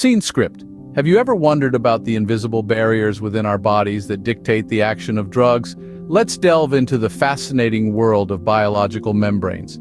Scene script. Have you ever wondered about the invisible barriers within our bodies that dictate the action of drugs? Let's delve into the fascinating world of biological membranes.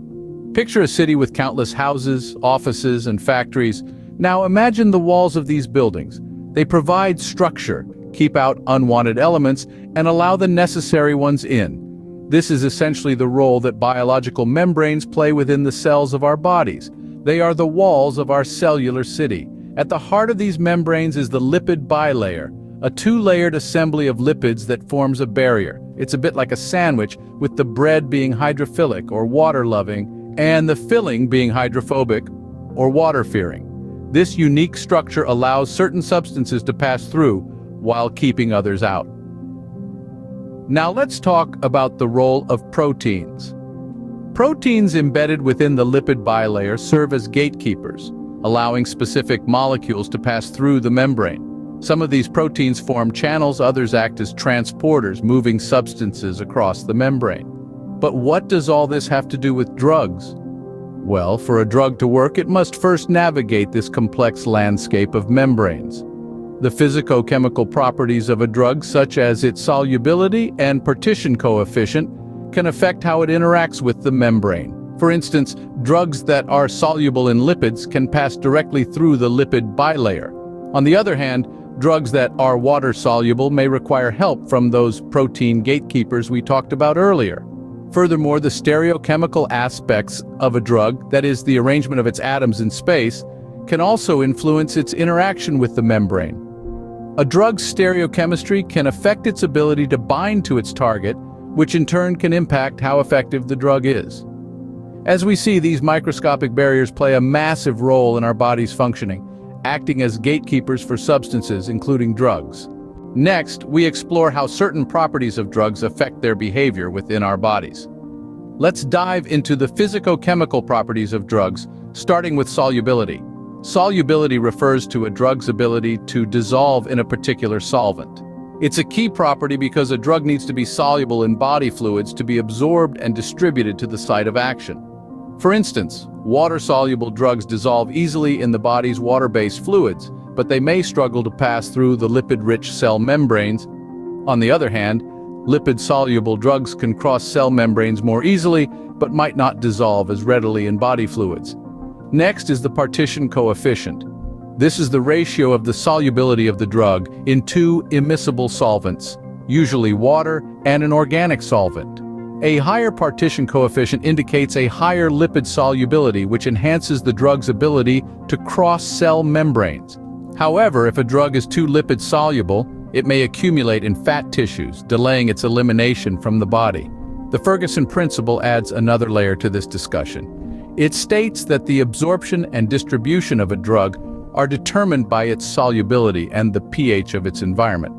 Picture a city with countless houses, offices, and factories. Now imagine the walls of these buildings. They provide structure, keep out unwanted elements, and allow the necessary ones in. This is essentially the role that biological membranes play within the cells of our bodies. They are the walls of our cellular city. At the heart of these membranes is the lipid bilayer, a two-layered assembly of lipids that forms a barrier. It's a bit like a sandwich, with the bread being hydrophilic or water-loving, and the filling being hydrophobic or water-fearing. This unique structure allows certain substances to pass through while keeping others out. Now let's talk about the role of proteins. Proteins embedded within the lipid bilayer serve as gatekeepers, allowing specific molecules to pass through the membrane. Some of these proteins form channels, others act as transporters, moving substances across the membrane. But what does all this have to do with drugs? Well, for a drug to work, it must first navigate this complex landscape of membranes. The physicochemical properties of a drug, such as its solubility and partition coefficient, can affect how it interacts with the membrane. For instance, drugs that are soluble in lipids can pass directly through the lipid bilayer. On the other hand, drugs that are water-soluble may require help from those protein gatekeepers we talked about earlier. Furthermore, the stereochemical aspects of a drug, that is, the arrangement of its atoms in space, can also influence its interaction with the membrane. A drug's stereochemistry can affect its ability to bind to its target, which in turn can impact how effective the drug is. As we see, these microscopic barriers play a massive role in our body's functioning, acting as gatekeepers for substances, including drugs. Next, we explore how certain properties of drugs affect their behavior within our bodies. Let's dive into the physicochemical properties of drugs, starting with solubility. Solubility refers to a drug's ability to dissolve in a particular solvent. It's a key property because a drug needs to be soluble in body fluids to be absorbed and distributed to the site of action. For instance, water-soluble drugs dissolve easily in the body's water-based fluids, but they may struggle to pass through the lipid-rich cell membranes. On the other hand, lipid-soluble drugs can cross cell membranes more easily, but might not dissolve as readily in body fluids. Next is the partition coefficient. This is the ratio of the solubility of the drug in two immiscible solvents, usually water and an organic solvent. A higher partition coefficient indicates a higher lipid solubility, which enhances the drug's ability to cross cell membranes. However, if a drug is too lipid soluble, it may accumulate in fat tissues, delaying its elimination from the body. The Ferguson principle adds another layer to this discussion. It states that the absorption and distribution of a drug are determined by its solubility and the pH of its environment.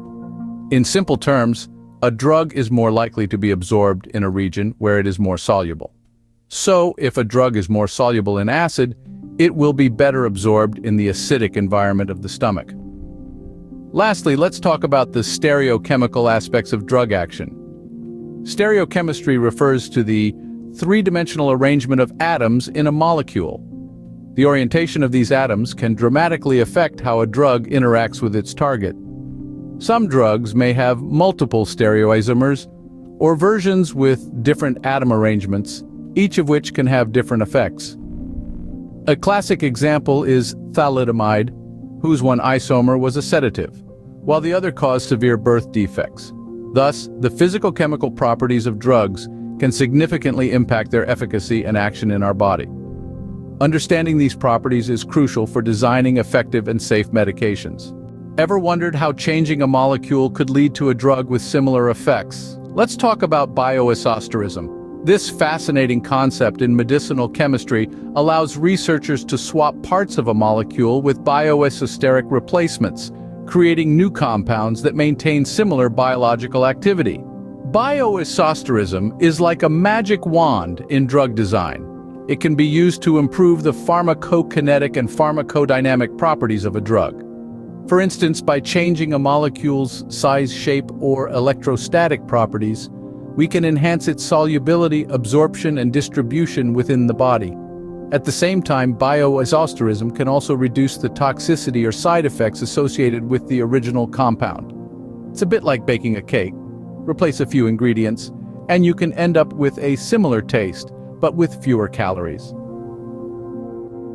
In simple terms, a drug is more likely to be absorbed in a region where it is more soluble. So, if a drug is more soluble in acid, it will be better absorbed in the acidic environment of the stomach. Lastly, let's talk about the stereochemical aspects of drug action. Stereochemistry refers to the three-dimensional arrangement of atoms in a molecule. The orientation of these atoms can dramatically affect how a drug interacts with its target. Some drugs may have multiple stereoisomers, or versions with different atom arrangements, each of which can have different effects. A classic example is thalidomide, whose one isomer was a sedative, while the other caused severe birth defects. Thus, the physicochemical properties of drugs can significantly impact their efficacy and action in our body. Understanding these properties is crucial for designing effective and safe medications. Ever wondered how changing a molecule could lead to a drug with similar effects? Let's talk about bioisosterism. This fascinating concept in medicinal chemistry allows researchers to swap parts of a molecule with bioisosteric replacements, creating new compounds that maintain similar biological activity. Bioisosterism is like a magic wand in drug design. It can be used to improve the pharmacokinetic and pharmacodynamic properties of a drug. For instance, by changing a molecule's size, shape, or electrostatic properties, we can enhance its solubility, absorption, and distribution within the body. At the same time, bioisosterism can also reduce the toxicity or side effects associated with the original compound. It's a bit like baking a cake. Replace a few ingredients, and you can end up with a similar taste, but with fewer calories.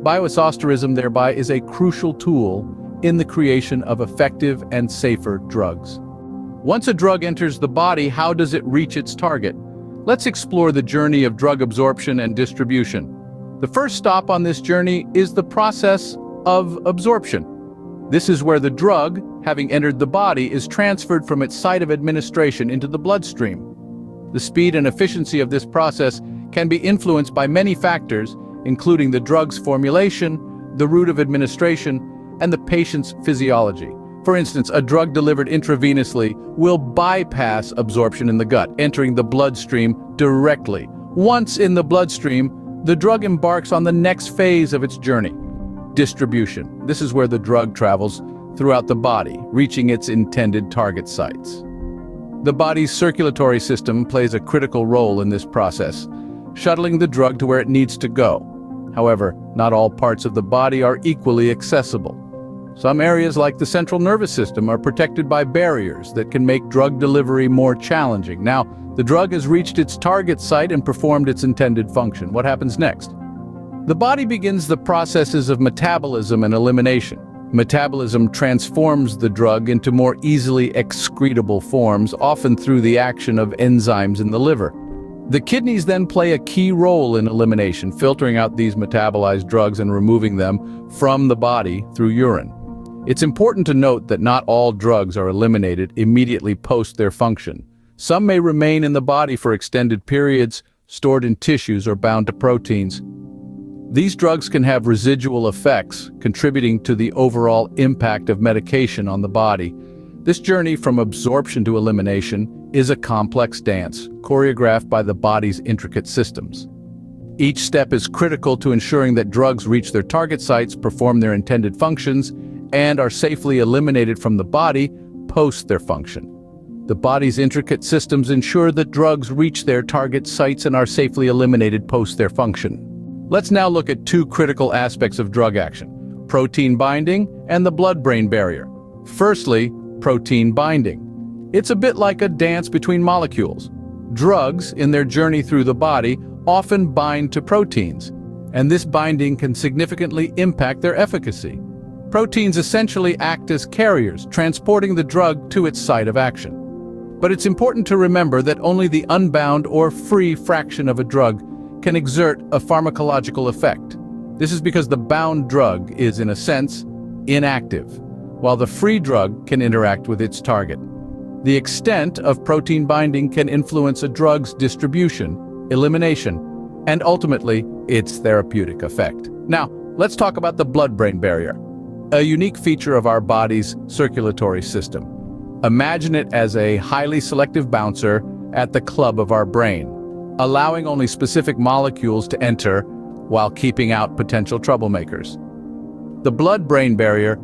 Bioisosterism, thereby, is a crucial tool in the creation of effective and safer drugs. Once a drug enters the body, how does it reach its target? Let's explore the journey of drug absorption and distribution. The first stop on this journey is the process of absorption. This is where the drug, having entered the body, is transferred from its site of administration into the bloodstream. The speed and efficiency of this process can be influenced by many factors, including the drug's formulation, the route of administration, and the patient's physiology. For instance, a drug delivered intravenously will bypass absorption in the gut, entering the bloodstream directly. Once in the bloodstream, the drug embarks on the next phase of its journey, distribution. This is where the drug travels throughout the body, reaching its intended target sites. The body's circulatory system plays a critical role in this process, shuttling the drug to where it needs to go. However, not all parts of the body are equally accessible. Some areas, like the central nervous system, are protected by barriers that can make drug delivery more challenging. Now, the drug has reached its target site and performed its intended function. What happens next? The body begins the processes of metabolism and elimination. Metabolism transforms the drug into more easily excretable forms, often through the action of enzymes in the liver. The kidneys then play a key role in elimination, filtering out these metabolized drugs and removing them from the body through urine. It's important to note that not all drugs are eliminated immediately post their function. Some may remain in the body for extended periods, stored in tissues or bound to proteins. These drugs can have residual effects, contributing to the overall impact of medication on the body. This journey from absorption to elimination is a complex dance, choreographed by the body's intricate systems. Each step is critical to ensuring that drugs reach their target sites, perform their intended functions, and are safely eliminated from the body post their function. The body's intricate systems ensure that drugs reach their target sites and are safely eliminated post their function. Let's now look at two critical aspects of drug action: protein binding and the blood-brain barrier. Firstly, protein binding. It's a bit like a dance between molecules. Drugs, in their journey through the body, often bind to proteins, and this binding can significantly impact their efficacy. Proteins essentially act as carriers, transporting the drug to its site of action. But it's important to remember that only the unbound or free fraction of a drug can exert a pharmacological effect. This is because the bound drug is, in a sense, inactive, while the free drug can interact with its target. The extent of protein binding can influence a drug's distribution, elimination, and ultimately, its therapeutic effect. Now, let's talk about the blood-brain barrier, a unique feature of our body's circulatory system. Imagine it as a highly selective bouncer at the club of our brain, allowing only specific molecules to enter while keeping out potential troublemakers. The blood-brain barrier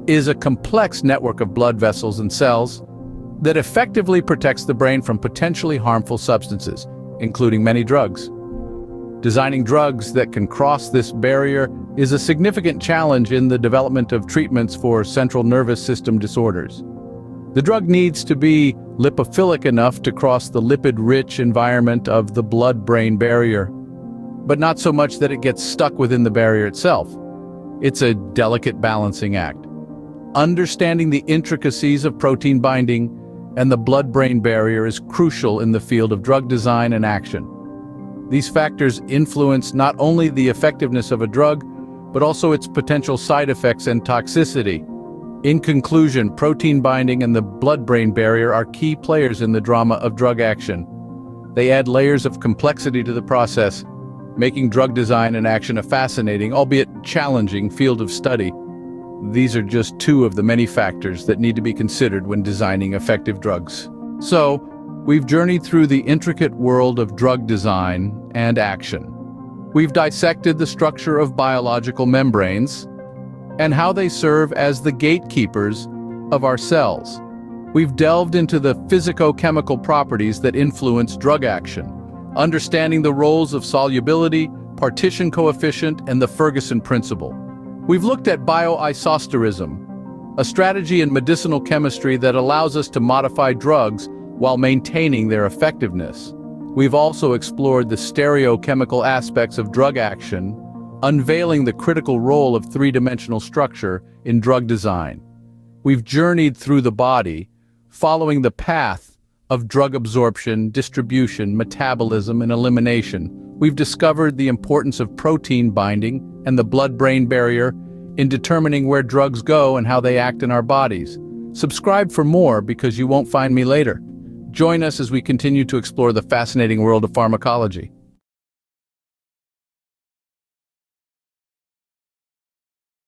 is a complex network of blood vessels and cells that effectively protects the brain from potentially harmful substances, including many drugs. Designing drugs that can cross this barrier is a significant challenge in the development of treatments for central nervous system disorders. The drug needs to be lipophilic enough to cross the lipid-rich environment of the blood-brain barrier, but not so much that it gets stuck within the barrier itself. It's a delicate balancing act. Understanding the intricacies of protein binding and the blood-brain barrier is crucial in the field of drug design and action. These factors influence not only the effectiveness of a drug, but also its potential side effects and toxicity. In conclusion, protein binding and the blood-brain barrier are key players in the drama of drug action. They add layers of complexity to the process, making drug design and action a fascinating, albeit challenging, field of study. These are just two of the many factors that need to be considered when designing effective drugs. So, we've journeyed through the intricate world of drug design and action. We've dissected the structure of biological membranes and how they serve as the gatekeepers of our cells. We've delved into the physicochemical properties that influence drug action, understanding the roles of solubility, partition coefficient, and the Ferguson principle. We've looked at bioisosterism, a strategy in medicinal chemistry that allows us to modify drugs while maintaining their effectiveness. We've also explored the stereochemical aspects of drug action, unveiling the critical role of three-dimensional structure in drug design. We've journeyed through the body, following the path of drug absorption, distribution, metabolism, and elimination. We've discovered the importance of protein binding and the blood-brain barrier in determining where drugs go and how they act in our bodies. Subscribe for more because you won't find me later. Join us as we continue to explore the fascinating world of pharmacology.